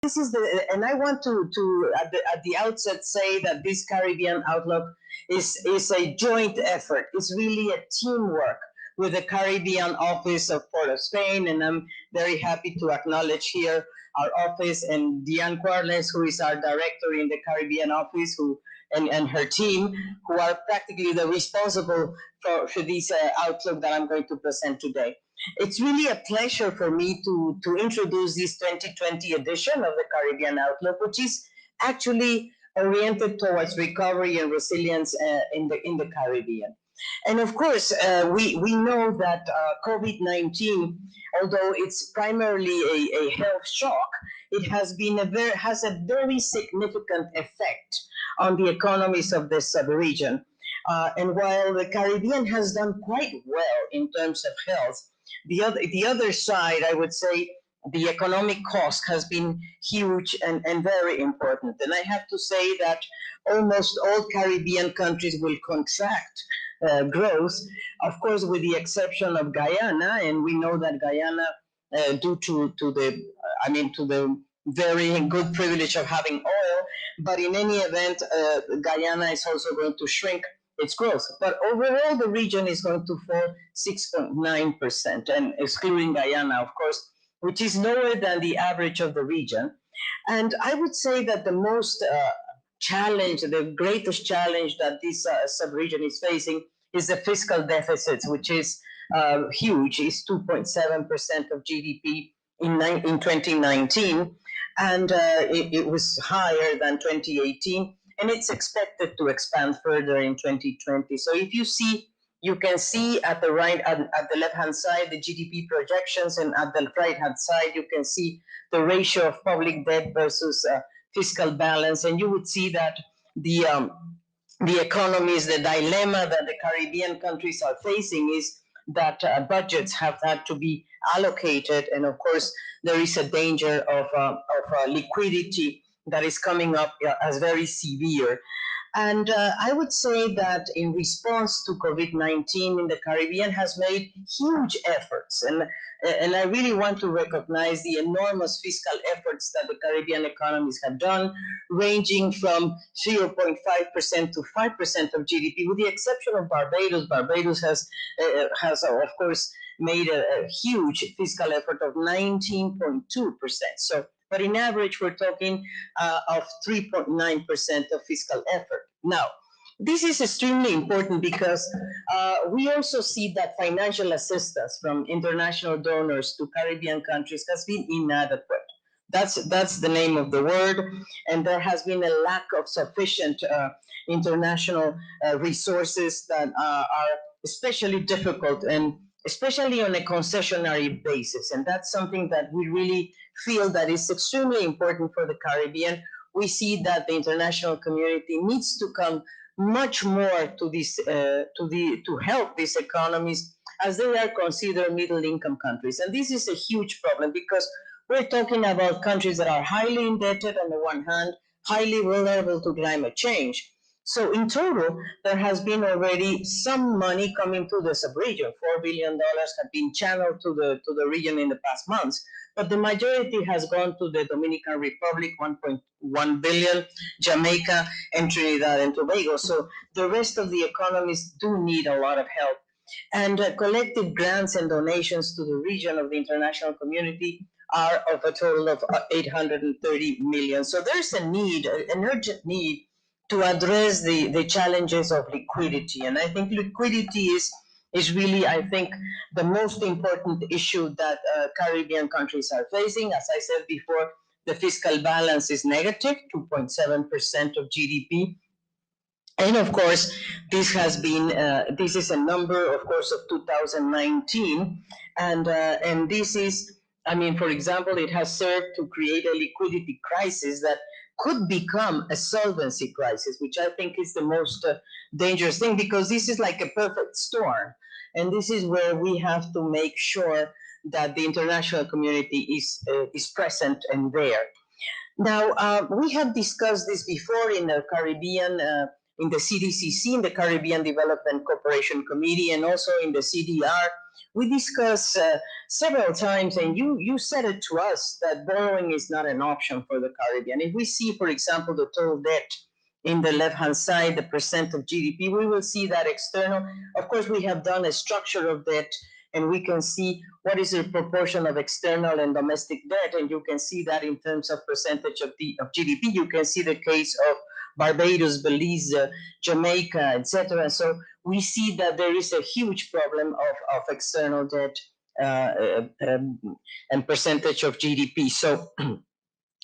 this is and I want to at the outset say that this Caribbean Outlook is a joint effort. It's really a teamwork with the Caribbean office of Port of Spain, and I'm very happy to acknowledge here our office and Diane Quarles, who is our director in the Caribbean office, and her team, who are practically the responsible for this outlook that I'm going to present today. It's really a pleasure for me to introduce this 2020 edition of the Caribbean Outlook, which is actually oriented towards recovery and resilience in the Caribbean. And of course, we know that COVID-19, although it's primarily a health shock, it has a very significant effect on the economies of this sub-region. And while the Caribbean has done quite well in terms of health, the other side, I would say, the economic cost has been huge and very important. And I have to say that almost all Caribbean countries will contract growth, of course, with the exception of Guyana. And we know that Guyana, due to the very good privilege of having oil, but in any event, Guyana is also going to shrink its growth. But overall, the region is going to fall 6.9%, and excluding Guyana, of course, which is lower than the average of the region. And I would say that the most the greatest challenge that this sub-region is facing is the fiscal deficits, which is huge. It's 2.7% of GDP in 2019, and it was higher than 2018. And it's expected to expand further in 2020. So if you can see at the left-hand side, the GDP projections, and at the right-hand side, you can see the ratio of public debt versus fiscal balance. And you would see that the economies, the dilemma that the Caribbean countries are facing is that budgets have had to be allocated. And of course, there is a danger of liquidity that is coming up as very severe. And I would say that in response to COVID-19, the Caribbean has made huge efforts. And I really want to recognize the enormous fiscal efforts that the Caribbean economies have done, ranging from 0.5% to 5% of GDP, with the exception of Barbados. Barbados has of course, made a huge fiscal effort of 19.2%. So, but in average, we're talking of 3.9% of fiscal effort. Now, this is extremely important because we also see that financial assistance from international donors to Caribbean countries has been inadequate. That's the name of the word, and there has been a lack of sufficient international resources that are especially difficult, and especially on a concessionary basis. And that's something that we really feel that is extremely important for the Caribbean. We see that the international community needs to come much more to this to help these economies, as they are considered middle-income countries. And this is a huge problem because we're talking about countries that are highly indebted on the one hand, highly vulnerable to climate change. So in total, there has been already some money coming to the sub-region. $4 billion have been channeled to the region in the past months, but the majority has gone to the Dominican Republic, 1.1 billion, Jamaica, and Trinidad and Tobago. So the rest of the economies do need a lot of help. And collective grants and donations to the region of the international community are of a total of 830 million. So there's a need, an urgent need, to address the challenges of liquidity. And I think liquidity is really, I think, the most important issue that Caribbean countries are facing. As I said before, the fiscal balance is negative, 2.7% of GDP. And of course, this has been, this is a number, of course, of 2019. And this is, I mean, for example, it has served to create a liquidity crisis that could become a solvency crisis, which I think is the most dangerous thing, because this is like a perfect storm. And this is where we have to make sure that the international community is present and there. Now, we have discussed this before in the Caribbean, in the CDCC, in the Caribbean Development Cooperation Committee, and also in the CDR, we discussed several times, and you said it to us, that borrowing is not an option for the Caribbean. If we see, for example, the total debt in the left-hand side, the percent of GDP, we will see that external. Of course, we have done a structure of debt, and we can see what is the proportion of external and domestic debt, and you can see that in terms of percentage of GDP. You can see the case of Barbados, Belize, Jamaica, etc. So we see that there is a huge problem of external debt and percentage of GDP. So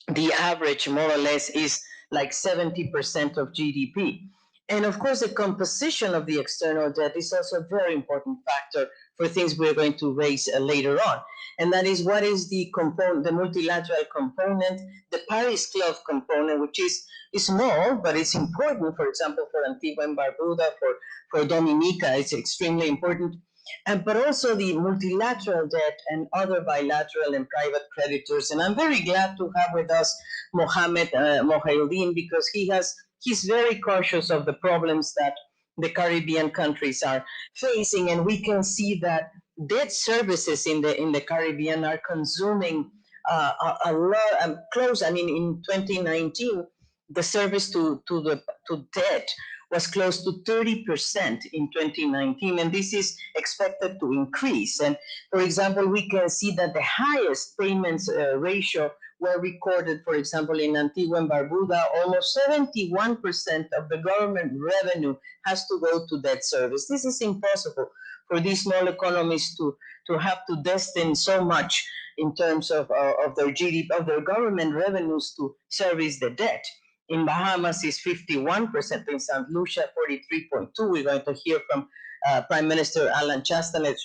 the average, more or less, is like 70% of GDP. And of course, the composition of the external debt is also a very important factor for things we're going to raise later on. And that is, what is the component, the multilateral component, the Paris Club component, which is small, but it's important. For example, for Antigua and Barbuda, for Dominica, it's extremely important. But also the multilateral debt and other bilateral and private creditors. And I'm very glad to have with us Mohamed Mohaiddin, because he's very cautious of the problems that the Caribbean countries are facing, and we can see that debt services in the Caribbean are consuming a lot, close. I mean, in 2019, the service to debt was close to 30% in 2019, and this is expected to increase. And for example, we can see that the highest payments ratio were recorded, for example, in Antigua and Barbuda. Almost 71% of the government revenue has to go to debt service. This is impossible for these small economies to have to destine so much in terms of their GDP, of their government revenues to service the debt. In Bahamas is 51%, in St. Lucia 43.2%. We're going to hear from Prime Minister Alan Chastanet.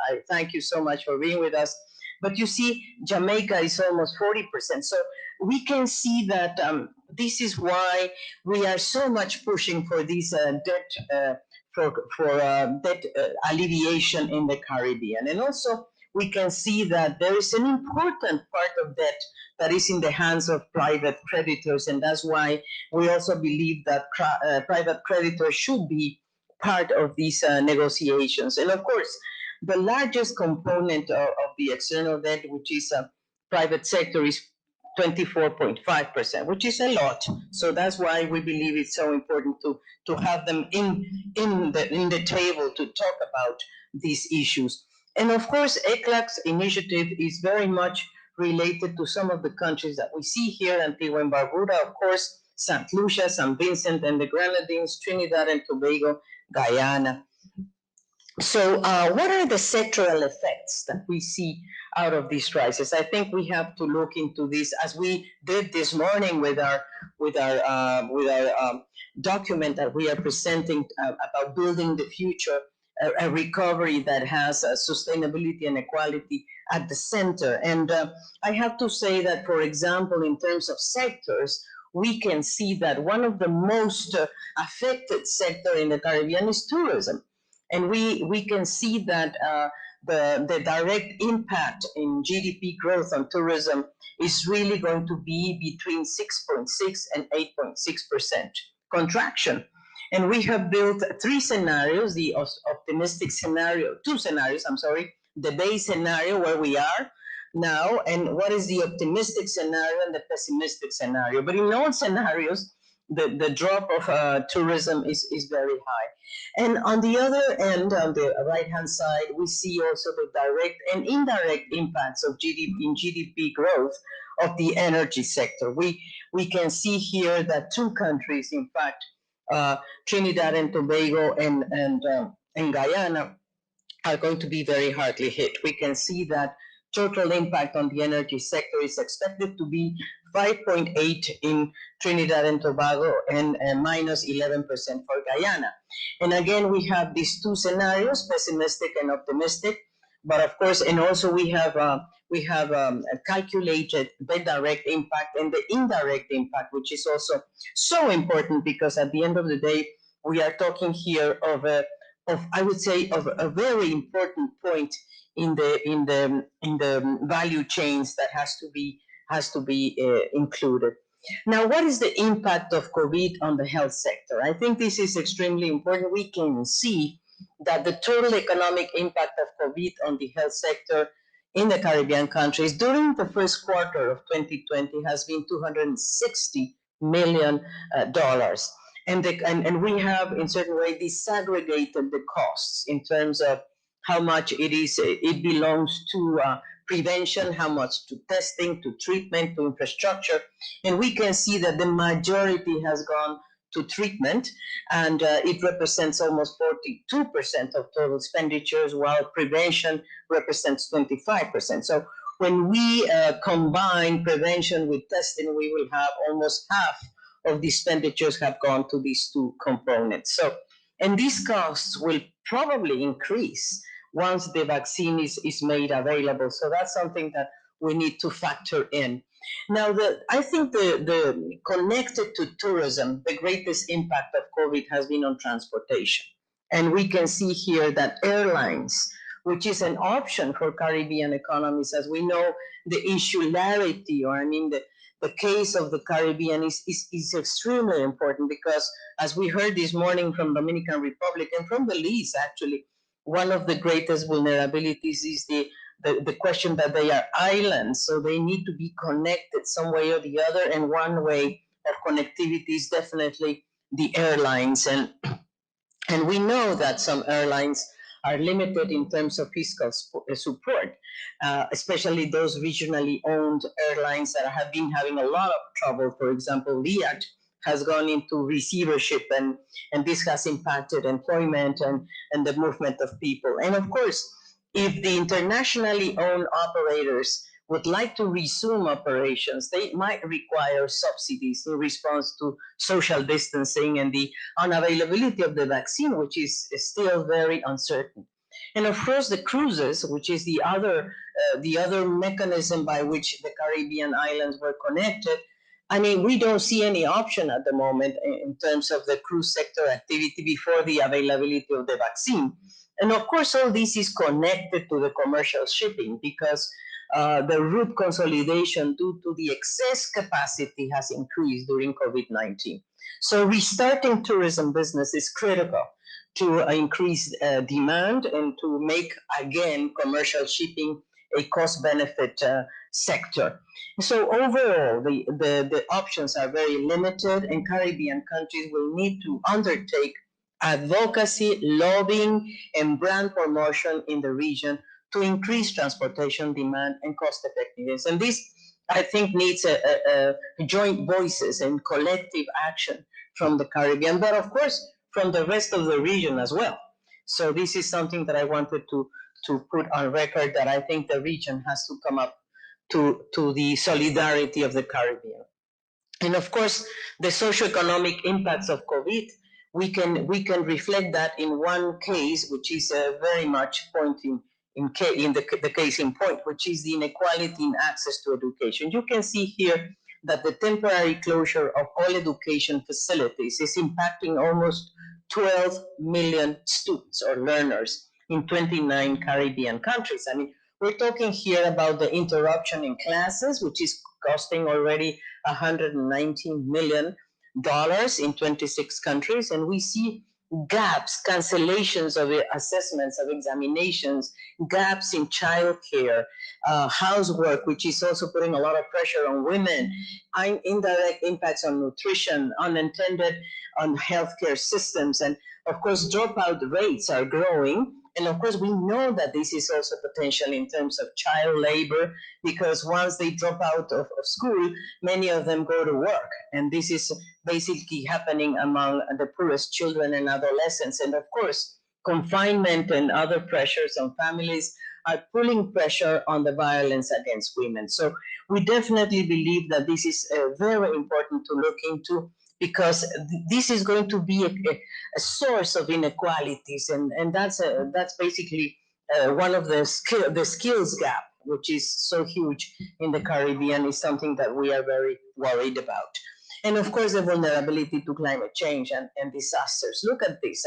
I thank you so much for being with us. But you see, Jamaica is almost 40%. So we can see that this is why we are so much pushing for this debt debt alleviation in the Caribbean. And also, we can see that there is an important part of debt that is in the hands of private creditors, and that's why we also believe that private creditors should be part of these negotiations. And of course, the largest component of the external debt, which is private sector, is 24.5%, which is a lot. So that's why we believe it's so important to have them in the table to talk about these issues. And of course, ECLAC's initiative is very much related to some of the countries that we see here: Antigua and Barbuda, of course, St. Lucia, St. Vincent and the Grenadines, Trinidad and Tobago, Guyana. So what are the sectoral effects that we see out of these crises? I think we have to look into this, as we did this morning with our document that we are presenting about building the future, a recovery that has sustainability and equality at the center. And I have to say that, for example, in terms of sectors, we can see that one of the most affected sector in the Caribbean is tourism. And we can see that the direct impact in GDP growth on tourism is really going to be between 6.6 and 8.6% contraction. And we have built three scenarios: the optimistic scenario, two scenarios, I'm sorry, the base scenario where we are now, and what is the optimistic scenario and the pessimistic scenario. But in all scenarios, the drop of tourism is very high. And on the other end, on the right-hand side, we see also the direct and indirect impacts of GDP growth of the energy sector. We can see here that two countries, in fact, Trinidad and Tobago and Guyana, are going to be very hardly hit. We can see that total impact on the energy sector is expected to be 5.8 in Trinidad and Tobago and minus 11% for Guyana. And again, we have these two scenarios, pessimistic and optimistic. But of course, and also we have calculated the direct impact and the indirect impact, which is also so important, because at the end of the day, we are talking here of I would say of a very important point in the value chains that has to be included. Now, what is the impact of COVID on the health sector? I think this is extremely important. We can see that the total economic impact of COVID on the health sector in the Caribbean countries during the first quarter of 2020 has been $260 million. And we have, in certain way, disaggregated the costs in terms of how much it belongs to prevention, how much to testing, to treatment, to infrastructure. And we can see that the majority has gone to treatment, and it represents almost 42% of total expenditures, while prevention represents 25%. So when we combine prevention with testing, we will have almost half of the expenditures have gone to these two components. So, and these costs will probably increase once the vaccine is made available. So that's something that we need to factor in. Now, I think the connected to tourism, the greatest impact of COVID has been on transportation. And we can see here that airlines, which is an option for Caribbean economies, as we know, the insularity, or the case of the Caribbean is extremely important, because as we heard this morning from Dominican Republic and from Belize, actually, one of the greatest vulnerabilities is the question that they are islands, so they need to be connected some way or the other, and one way of connectivity is definitely the airlines. And we know that some airlines are limited in terms of fiscal support, especially those regionally owned airlines that have been having a lot of trouble. For example, Liat has gone into receivership, and this has impacted employment and the movement of people. And of course, if the internationally owned operators would like to resume operations, they might require subsidies in response to social distancing and the unavailability of the vaccine, which is still very uncertain. And of course, the cruises, which is the other mechanism by which the Caribbean islands were connected. We don't see any option at the moment in terms of the cruise sector activity before the availability of the vaccine. And of course, all this is connected to the commercial shipping, because the route consolidation due to the excess capacity has increased during COVID-19. So restarting tourism business is critical to increase demand and to make, again, commercial shipping a cost-benefit sector. So overall, the options are very limited, and Caribbean countries will need to undertake advocacy, lobbying, and brand promotion in the region to increase transportation demand and cost effectiveness. And this, I think, needs a joint voices and collective action from the Caribbean, but of course from the rest of the region as well. So this is something that I wanted to put on record, that I think the region has to come up to the solidarity of the Caribbean. And of course, the socioeconomic impacts of COVID, we can reflect that in one case, which is very much pointing in the case in point, which is the inequality in access to education. You can see here that the temporary closure of all education facilities is impacting almost 12 million students or learners in 29 Caribbean countries. We're talking here about the interruption in classes, which is costing already $119 million in 26 countries. And we see gaps, cancellations of assessments, of examinations, gaps in childcare, housework, which is also putting a lot of pressure on women, indirect impacts on nutrition, unintended on healthcare systems. And of course, dropout rates are growing. And of course, we know that this is also potential in terms of child labor, because once they drop out of school, many of them go to work. And this is basically happening among the poorest children and adolescents. And of course, confinement and other pressures on families are putting pressure on the violence against women. So we definitely believe that this is very important to look into, because this is going to be a source of inequalities, and that's basically one of the skills gap, which is so huge in the Caribbean, is something that we are very worried about. And of course, the vulnerability to climate change and disasters. Look at this.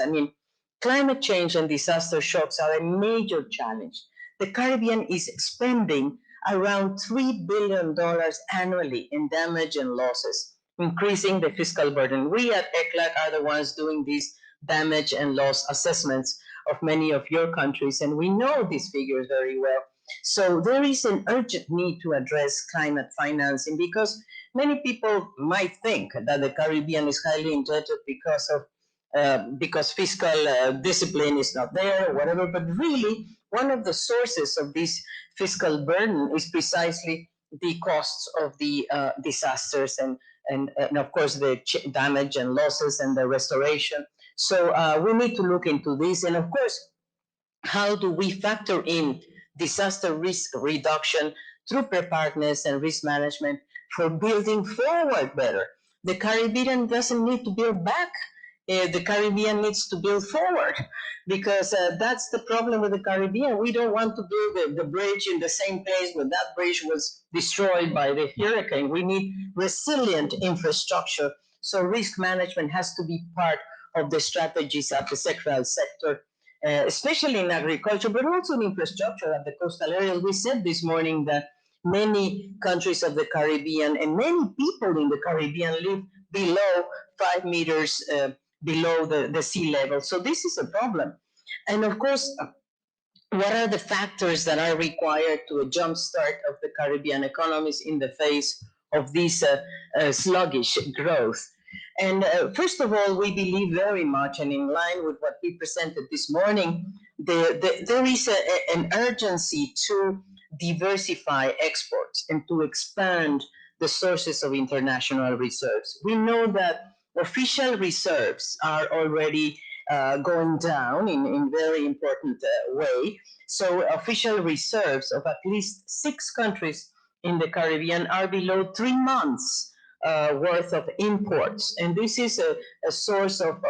Climate change and disaster shocks are a major challenge. The Caribbean is spending around $3 billion annually in damage and losses, increasing the fiscal burden. We at ECLAC are the ones doing this damage and loss assessments of many of your countries, and we know these figures very well. So there is an urgent need to address climate financing, because many people might think that the Caribbean is highly indebted because fiscal discipline is not there or whatever, but really one of the sources of this fiscal burden is precisely the costs of the disasters and of course the damage and losses and the restoration. So we need to look into this, and of course, how do we factor in disaster risk reduction through preparedness and risk management for building forward better? The Caribbean doesn't need to build back. The Caribbean needs to build forward, because that's the problem with the Caribbean. We don't want to build the bridge in the same place where that bridge was destroyed by the hurricane. We need resilient infrastructure. So risk management has to be part of the strategies at the sectoral sector, especially in agriculture, but also in infrastructure at the coastal areas. We said this morning that many countries of the Caribbean and many people in the Caribbean live below 5 meters below the sea level. So this is a problem. And of course, what are the factors that are required to a jumpstart of the Caribbean economies in the face of this sluggish growth? And first of all, we believe very much, and in line with what we presented this morning, there is an urgency to diversify exports and to expand the sources of international reserves. We know that official reserves are already going down in very important way. So official reserves of at least 6 countries in the Caribbean are below 3 months worth of imports. And this is a source of,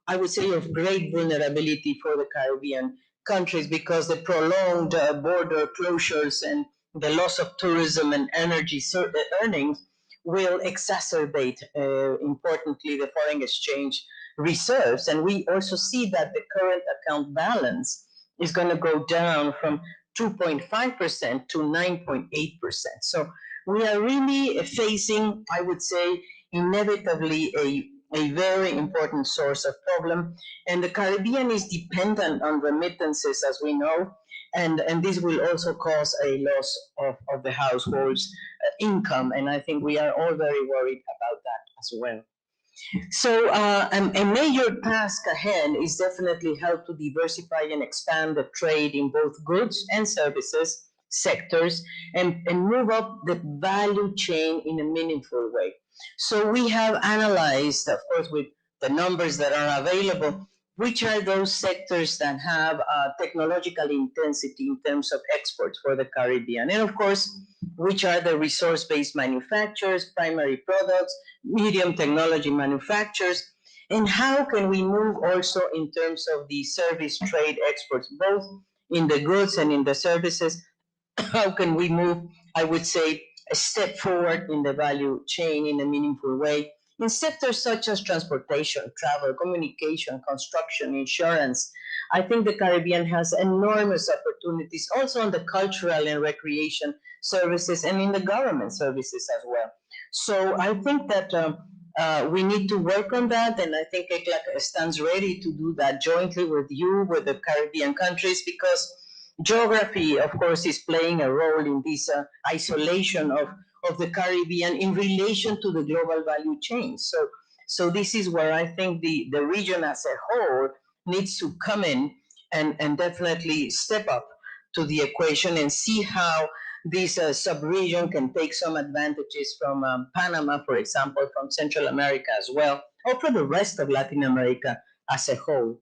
I would say, of great vulnerability for the Caribbean countries, because the prolonged border closures and the loss of tourism and energy earnings will exacerbate, importantly, the foreign exchange reserves. And we also see that the current account balance is going to go down from 2.5% to 9.8%. So we are really facing, I would say, inevitably a very important source of problem. And the Caribbean is dependent on remittances, as we know, and this will also cause a loss of the household's income. And I think we are all very worried about that as well. So a major task ahead is definitely how to diversify and expand the trade in both goods and services sectors, and move up the value chain in a meaningful way. So we have analyzed, of course, with the numbers that are available, which are those sectors that have technological intensity in terms of exports for the Caribbean. And of course, which are the resource-based manufacturers, primary products, medium technology manufacturers, and how can we move also in terms of the service trade exports, both in the goods and in the services. How can we move, I would say, a step forward in the value chain in a meaningful way in sectors such as transportation, travel, communication, construction, insurance. I think the Caribbean has enormous opportunities also on the cultural and recreation services and in the government services as well. So I think that we need to work on that, and I think ECLAC stands ready to do that jointly with you, with the Caribbean countries, because geography, of course, is playing a role in this isolation of the Caribbean in relation to the global value chain. So this is where I think the region as a whole needs to come in and definitely step up to the equation and see how this sub-region can take some advantages from Panama, for example, from Central America as well, or for the rest of Latin America as a whole.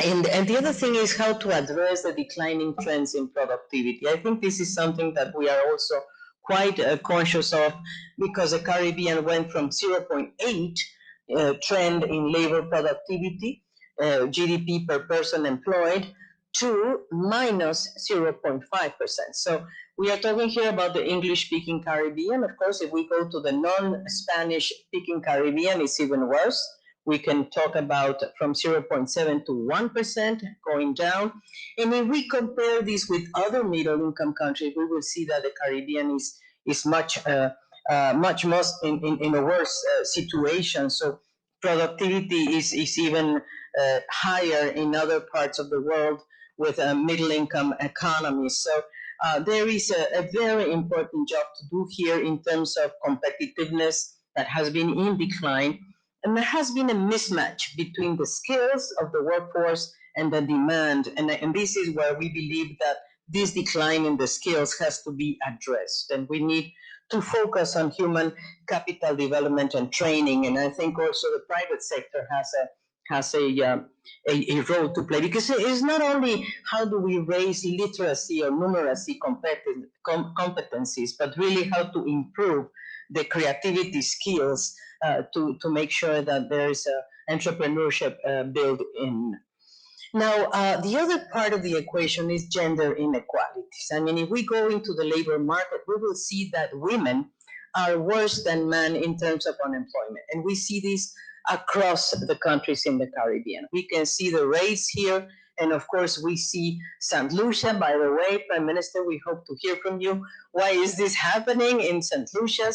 And the other thing is how to address the declining trends in productivity. I think this is something that we are also quite conscious of, because the Caribbean went from 0.8 trend in labor productivity, GDP per person employed, to minus 0.5%. So we are talking here about the English-speaking Caribbean. Of course, if we go to the non-Spanish-speaking Caribbean, it's even worse. We can talk about from 0.7 to 1% going down. And if we compare this with other middle-income countries, we will see that the Caribbean is much more in a worse situation. So productivity is even higher in other parts of the world with middle-income economies. So there is a very important job to do here in terms of competitiveness that has been in decline. And there has been a mismatch between the skills of the workforce and the demand. And this is where we believe that this decline in the skills has to be addressed. And we need to focus on human capital development and training. And I think also the private sector has a role to play, because it's not only how do we raise literacy or numeracy competencies, but really how to improve the creativity skills to make sure that there is entrepreneurship built in. Now, the other part of the equation is gender inequalities. I mean, if we go into the labor market, we will see that women are worse than men in terms of unemployment. And we see this across the countries in the Caribbean. We can see the rates here. And of course, we see St. Lucia. By the way, Prime Minister, we hope to hear from you. Why is this happening in St. Lucia?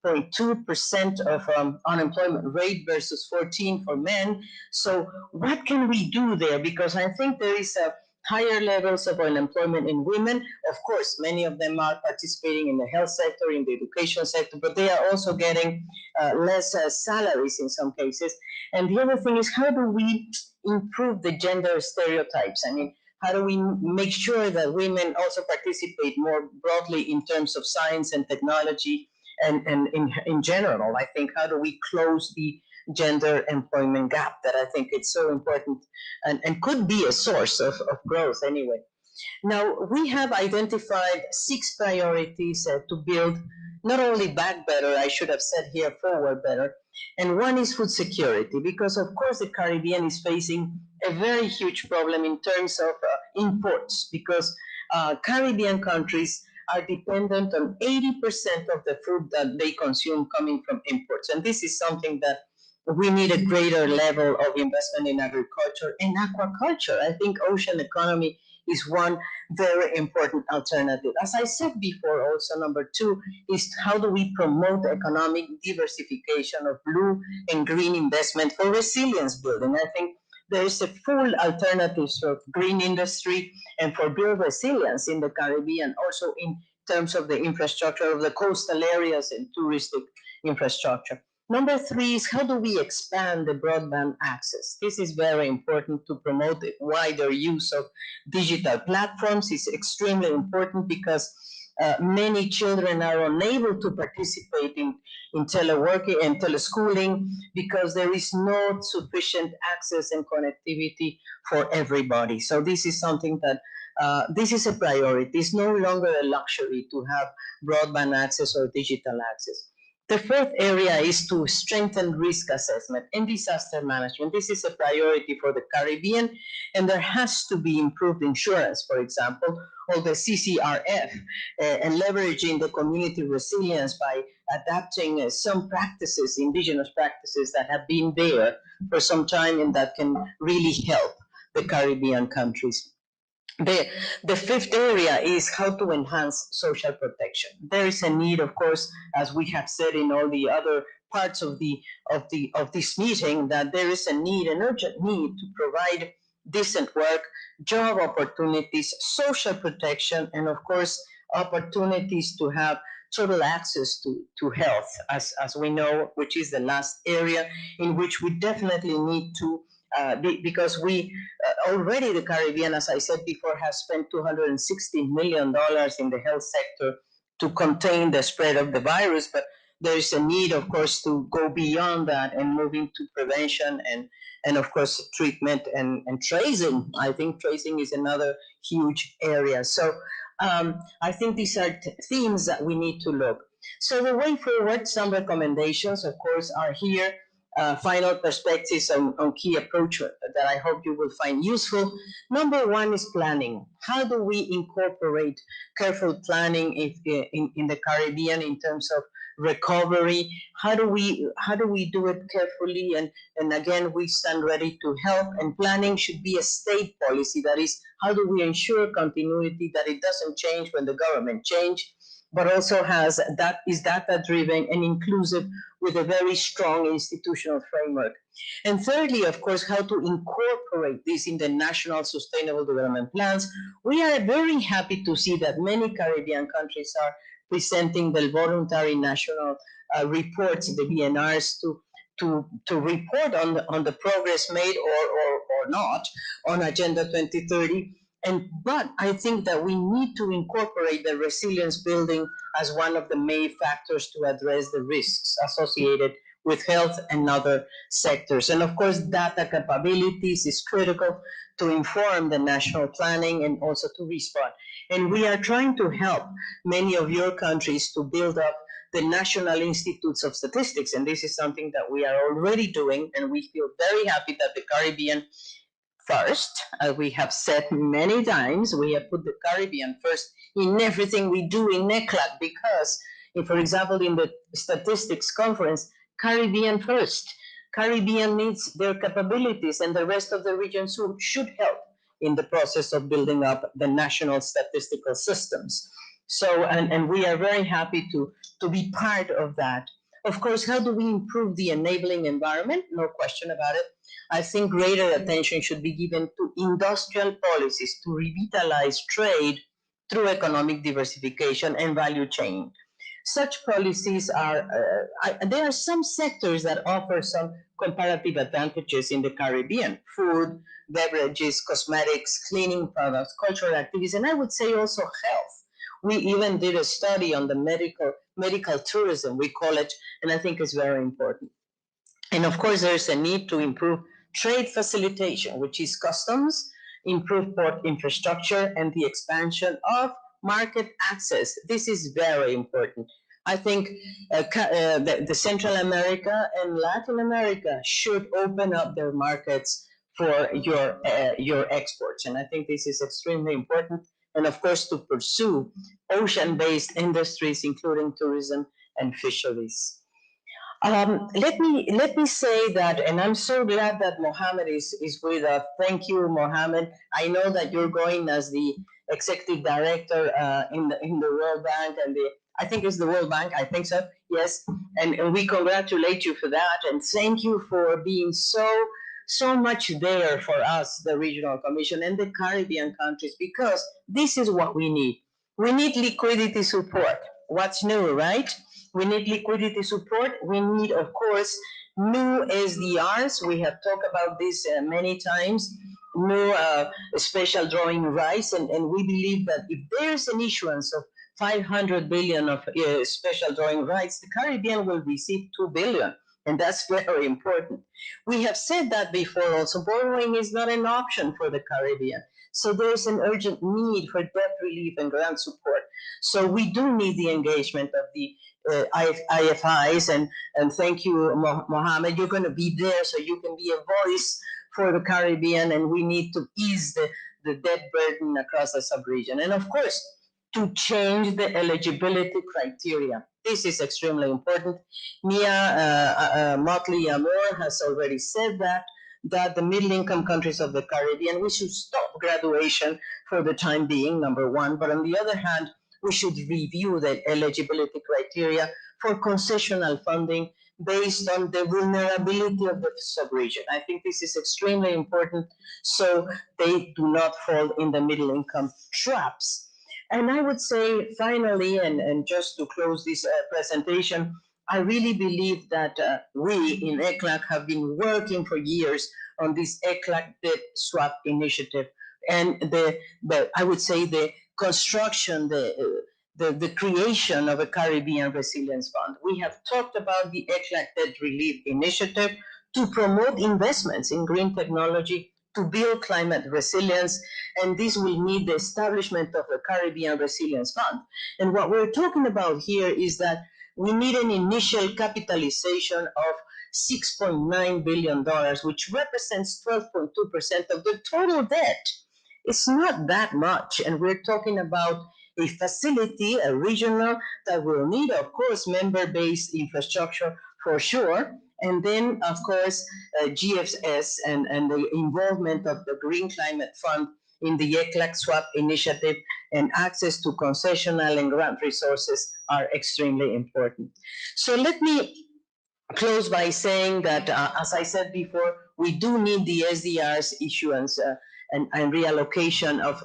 17.2% of unemployment rate versus 14 for men. So what can we do there? Because I think there is a higher levels of unemployment in women. Of course, many of them are participating in the health sector, in the education sector, but they are also getting less salaries in some cases. And the other thing is, how do we improve the gender stereotypes? I mean, how do we make sure that women also participate more broadly in terms of science and technology and in general? I think, how do we close the gender employment gap that I think it's so important and could be a source of growth anyway. Now, we have identified 6 priorities to build not only back better, I should have said here forward better, and one is food security, because of course the Caribbean is facing a very huge problem in terms of imports, because Caribbean countries are dependent on 80% of the food that they consume coming from imports. And this is something that we need a greater level of investment in agriculture and aquaculture. I think ocean economy is one very important alternative. As I said before, also number 2 is how do we promote economic diversification of blue and green investment for resilience building. I think there is a full alternatives for green industry and for build resilience in the Caribbean, also in terms of the infrastructure of the coastal areas and touristic infrastructure. Number 3 is how do we expand the broadband access? This is very important to promote the wider use of digital platforms. It's extremely important because many children are unable to participate in teleworking and teleschooling because there is no sufficient access and connectivity for everybody. So this is something that this is a priority. It's no longer a luxury to have broadband access or digital access. The fourth area is to strengthen risk assessment and disaster management. This is a priority for the Caribbean, and there has to be improved insurance, for example, or the CCRF, and leveraging the community resilience by adapting some practices, indigenous practices that have been there for some time and that can really help the Caribbean countries. The fifth area is how to enhance social protection. There is a need, of course, as we have said in all the other parts of this meeting, that there is a need, an urgent need to provide decent work, job opportunities, social protection, and of course, opportunities to have total access to health, as we know, which is the last area in which we definitely need to because we already, the Caribbean, as I said before, has spent $260 million in the health sector to contain the spread of the virus, but there is a need, of course, to go beyond that and move into prevention and of course, treatment and tracing. I think tracing is another huge area. So I think these are themes that we need to look. So the way forward, some recommendations, of course, are here. Final perspectives on key approach that I hope you will find useful. Number 1 is planning. How do we incorporate careful planning in the Caribbean in terms of recovery? How do we do it carefully? And again, we stand ready to help. And planning should be a state policy. That is, how do we ensure continuity, that it doesn't change when the government changes? but also is data-driven and inclusive with a very strong institutional framework. And thirdly, of course, how to incorporate this in the national sustainable development plans. We are very happy to see that many Caribbean countries are presenting the voluntary national reports, the VNRs, to report on the progress made or not on Agenda 2030. But I think that we need to incorporate the resilience building as one of the main factors to address the risks associated with health and other sectors. And of course, data capabilities is critical to inform the national planning and also to respond. And we are trying to help many of your countries to build up the National Institutes of Statistics. And this is something that we are already doing, and we feel very happy that the Caribbean first, as we have said many times, we have put the Caribbean first in everything we do in ECLAC because, for example, in the statistics conference, Caribbean first. Caribbean needs their capabilities, and the rest of the region should help in the process of building up the national statistical systems. So, and we are very happy to be part of that. Of course, how do we improve the enabling environment? No question about it. I think greater attention should be given to industrial policies to revitalize trade through economic diversification and value chain. Such policies there are some sectors that offer some comparative advantages in the Caribbean: food, beverages, cosmetics, cleaning products, cultural activities, and I would say also health. We even did a study on the medical tourism, we call it, and I think it's very important. And of course, there's a need to improve trade facilitation, which is customs, improve port infrastructure, and the expansion of market access. This is very important. I think the Central America and Latin America should open up their markets for your exports, and I think this is extremely important. And of course, to pursue ocean-based industries, including tourism and fisheries. Let me say that, and I'm so glad that Mohammed is with us. Thank you, Mohammed. I know that you're going as the executive director in the World Bank, and I think it's the World Bank. I think so. Yes, and we congratulate you for that, and thank you for being so much there for us, the Regional Commission and the Caribbean countries, because this is what we need. We need liquidity support. What's new, right? We need liquidity support. We need, of course, new SDRs. We have talked about this many times, new special drawing rights, and we believe that if there's an issuance of 500 billion of special drawing rights, the Caribbean will receive 2 billion. And that's very important. We have said that before also, borrowing is not an option for the Caribbean. So there's an urgent need for debt relief and grant support. So we do need the engagement of the IFIs, and thank you, Mohammed. You're going to be there so you can be a voice for the Caribbean, and we need to ease the debt burden across the sub-region. And of course, to change the eligibility criteria. This is extremely important. Mia Motley-Amor has already said that the middle-income countries of the Caribbean, we should stop graduation for the time being, number one. But on the other hand, we should review the eligibility criteria for concessional funding based on the vulnerability of the sub-region. I think this is extremely important so they do not fall in the middle-income traps. And I would say finally, and just to close this presentation, I really believe that we in ECLAC have been working for years on this ECLAC debt swap initiative, and I would say the construction, the creation of a Caribbean Resilience Fund. We have talked about the ECLAC Debt Relief Initiative to promote investments in green technology, to build climate resilience, and this will need the establishment of the Caribbean Resilience Fund. And what we're talking about here is that we need an initial capitalization of $6.9 billion, which represents 12.2% of the total debt. It's not that much, and we're talking about a facility, a regional, that will need, of course, member-based infrastructure for sure, and then, of course, GFS and the involvement of the Green Climate Fund in the ECLAC swap initiative, and access to concessional and grant resources are extremely important. So let me close by saying that, as I said before, we do need the SDRs issuance and reallocation of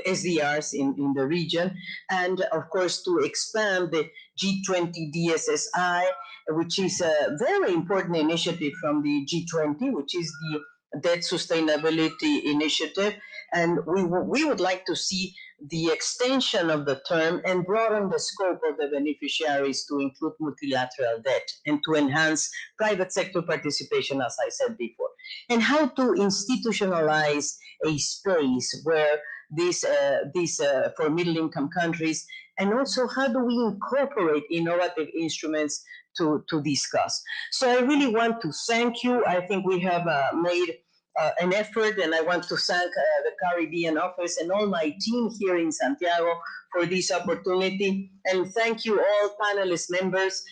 SDRs in the region, and of course to expand the G20 DSSI, which is a very important initiative from the G20, which is the Debt Sustainability Initiative, and we would like to see the extension of the term and broaden the scope of the beneficiaries to include multilateral debt and to enhance private sector participation, as I said before, and how to institutionalize a space where these for middle-income countries, and also how do we incorporate innovative instruments to discuss. So I really want to thank you. I think we have made an effort, and I want to thank the Caribbean office and all my team here in Santiago for this opportunity. And thank you all panelist members